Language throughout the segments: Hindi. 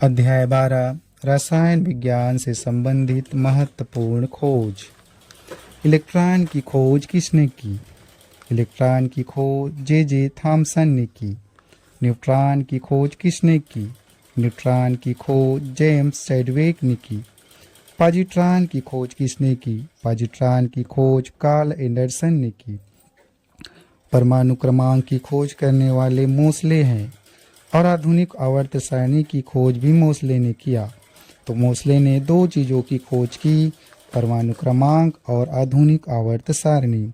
अध्याय 12 रसायन विज्ञान से संबंधित महत्वपूर्ण खोज। इलेक्ट्रॉन की खोज किसने की? इलेक्ट्रॉन की खोज जे थॉमसन ने की। न्यूट्रॉन की खोज किसने की? न्यूट्रॉन की खोज जेम्स चैडविक ने की। पॉजिट्रॉन की खोज किसने की? पॉजिट्रॉन की खोज कार्ल एंडरसन ने की। परमाणु क्रमांक की खोज करने वाले मोसले हैं और आधुनिक आवर्त सारणी की खोज भी मोसले ने किया। तो मोसले ने दो चीज़ों की खोज की, परमाणु क्रमांक और आधुनिक आवर्त सारणी।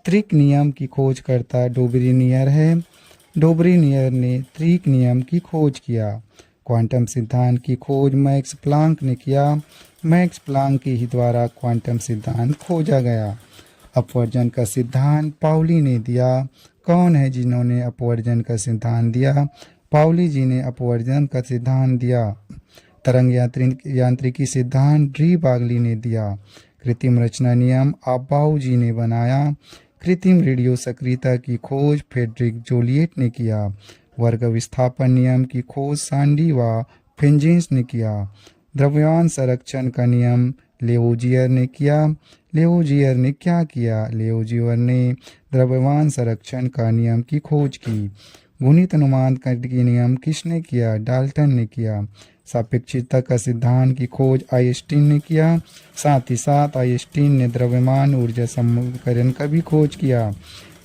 त्रिक नियम की खोज करता डोबरीनियर है। डोबरीनियर ने त्रिक नियम की खोज किया। क्वांटम सिद्धांत की खोज मैक्स प्लांक ने किया। मैक्स प्लांक के ही द्वारा क्वांटम सिद्धांत खोजा गया। अपवर्जन का सिद्धांत पाउली ने दिया। कौन है जिन्होंने अपवर्जन का सिद्धांत दिया? पाउली जी ने अपवर्जन का सिद्धांत दिया। तरंग यांत्रिकी सिद्धांत डी बागली ने दिया। कृत्रिम रचना नियम आबाउ जी ने बनाया। कृत्रिम रेडियो सक्रियता की खोज फ्रेडरिक जोलियट ने किया। वर्ग विस्थापन नियम की खोज सांडी व फेंजेंस ने किया। द्रव्यमान संरक्षण का नियम लेवोजियर ने किया। लेवोजियर ने क्या किया? लेवोजियर ने द्रव्यमान संरक्षण का नियम की खोज की। गुणित अनुमान का नियम किसने किया? डाल्टन ने किया। सापेक्षिकता का सिद्धांत की खोज आइंस्टीन ने किया। साथ ही साथ आइंस्टीन ने द्रव्यमान ऊर्जा समीकरण का भी खोज किया।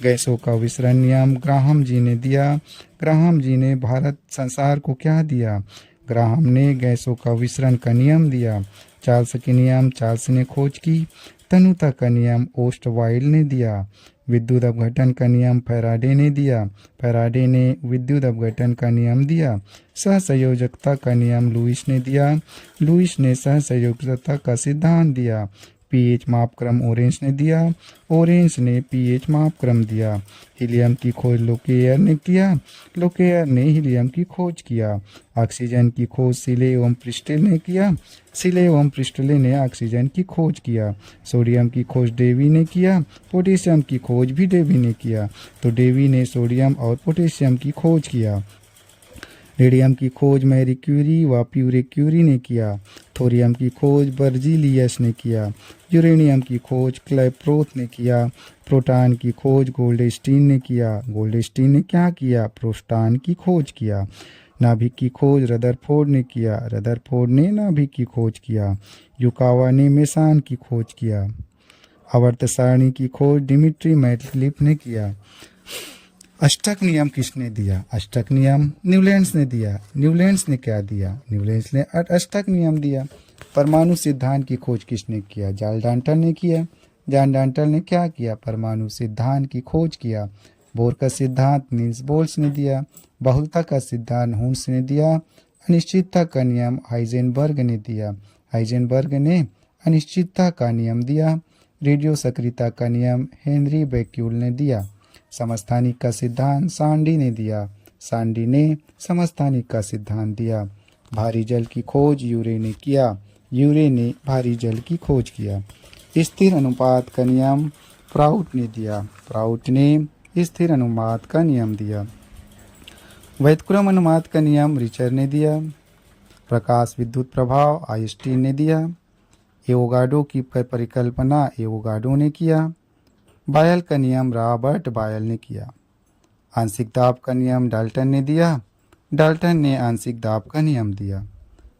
गैसों का विसरण नियम ग्राहम जी ने दिया। ग्राहम जी ने भारत संसार को क्या दिया? ग्राहम ने गैसों का विसरण का नियम दिया। चार्ल्स के नियम चार्ल्स ने खोज की। तनुता का नियम ओस्टवाइल्ड ने दिया। विद्युत अपघटन का नियम फैराडे ने दिया। फैराडे ने विद्युत अपघटन का नियम दिया। सहसंयोजकता का नियम लुईस ने दिया। लुईस ने सहसंयोजकता का सिद्धांत दिया। पीएच मापक्रम ऑरेंज ने दिया। ऑरेंज ने पीएच मापक्रम दिया। हीलियम की खोज लोकेयर ने किया। लोकेयर ने हीलियम की खोज किया। ऑक्सीजन की खोज सिले एवं प्रिस्टल ने किया। सिले एवं प्रिस्टले ने ऑक्सीजन की खोज किया। सोडियम की खोज डेवी ने किया। पोटेशियम की खोज भी डेवी ने किया। तो डेवी ने सोडियम और पोटेशियम की खोज किया। रेडियम की खोज मैरी क्यूरी व प्यूरे क्यूरी ने किया। थोरियम की खोज बर्जीलियस ने किया। यूरेनियम की खोज क्लैप्रोथ ने किया। प्रोटॉन की खोज गोल्डस्टीन ने किया। गोल्डस्टीन ने क्या किया? प्रोस्टॉन की खोज किया। नाभिक की खोज रदरफोर्ड ने किया। रदरफोर्ड ने नाभिक की खोज किया। युकावा ने मेसान की खोज किया। आवर्त सारणी की खोज डिमिट्री मैटक्लिफ ने किया। अष्टक नियम किसने दिया? अष्टक नियम न्यूलैंड्स ने दिया। न्यूलैंड्स ने क्या दिया? न्यूलैंड्स ने अष्टक नियम दिया। परमाणु सिद्धांत की खोज किसने किया? जॉन डाल्टन ने किया। जॉन डाल्टन ने क्या किया? परमाणु सिद्धांत की खोज किया। बोर का सिद्धांत नील्स बोल्स ने दिया। बहुलता का सिद्धांत हुंस ने दिया। अनिश्चितता का नियम हाइजेनबर्ग ने दिया। हाइजेनबर्ग ने अनिश्चितता का नियम दिया। रेडियो सक्रियता का नियम हेनरी बेक्यूल ने दिया। समस्थानिक का सिद्धांत सांडी ने दिया। सांडी ने समस्थानिक का सिद्धांत दिया। भारी जल की खोज यूरे ने किया। यूरे ने भारी जल की खोज किया। स्थिर अनुपात का नियम प्राउट ने दिया। प्राउट ने स्थिर अनुपात का नियम दिया। व्युत्क्रम अनुपात का नियम रिचर ने दिया। प्रकाश विद्युत प्रभाव आइंस्टीन ने दिया। एवोगाड्रो की परिकल्पना एवोगाड्रो ने किया। बायल का नियम रॉबर्ट बायल ने किया। आंशिक दाब का नियम डाल्टन ने दिया। डाल्टन ने आंशिक दाब का नियम दिया।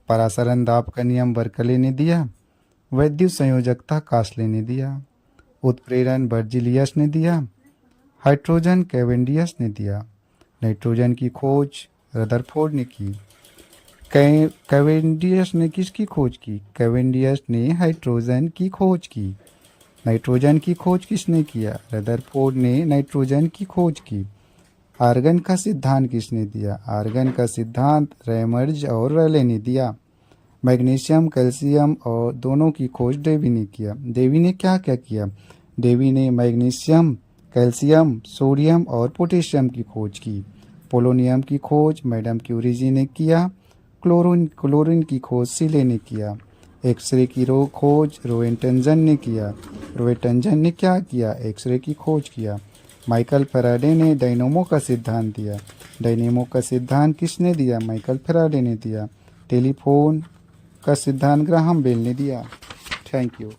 परासरण दाब का नियम बर्कले ने दिया। वैद्युत संयोजकता कास्ले ने दिया। उत्प्रेरण बर्जिलियस ने दिया। हाइड्रोजन कैवेंडियस ने दिया। नाइट्रोजन की खोज रदरफोर्ड ने की। कैवेंडियस ने किसकी खोज की? कैवेंडियस ने हाइड्रोजन की खोज की। नाइट्रोजन की खोज किसने किया? रदरफोर्ड ने नाइट्रोजन की खोज की। आर्गन का सिद्धांत किसने दिया? आर्गन का सिद्धांत रैमर्ज और रैले ने दिया। मैग्नीशियम कैल्शियम और दोनों की खोज डेवी ने किया। डेवी ने क्या क्या किया? डेवी ने मैग्नीशियम कैल्शियम सोडियम और पोटेशियम की खोज की। पोलोनियम की खोज मैडम क्यूरी जी ने किया। क्लोरीन की खोज सिले ने किया। एक्सरे की खोज रोएंटनजन ने किया। रोएंटनजन ने क्या किया? एक्सरे की खोज किया। माइकल फैराडे ने डायनेमो का सिद्धांत दिया। डायनेमो का सिद्धांत किसने दिया? माइकल फैराडे ने दिया। टेलीफोन का सिद्धांत ग्राहम बेल ने दिया। Thank you.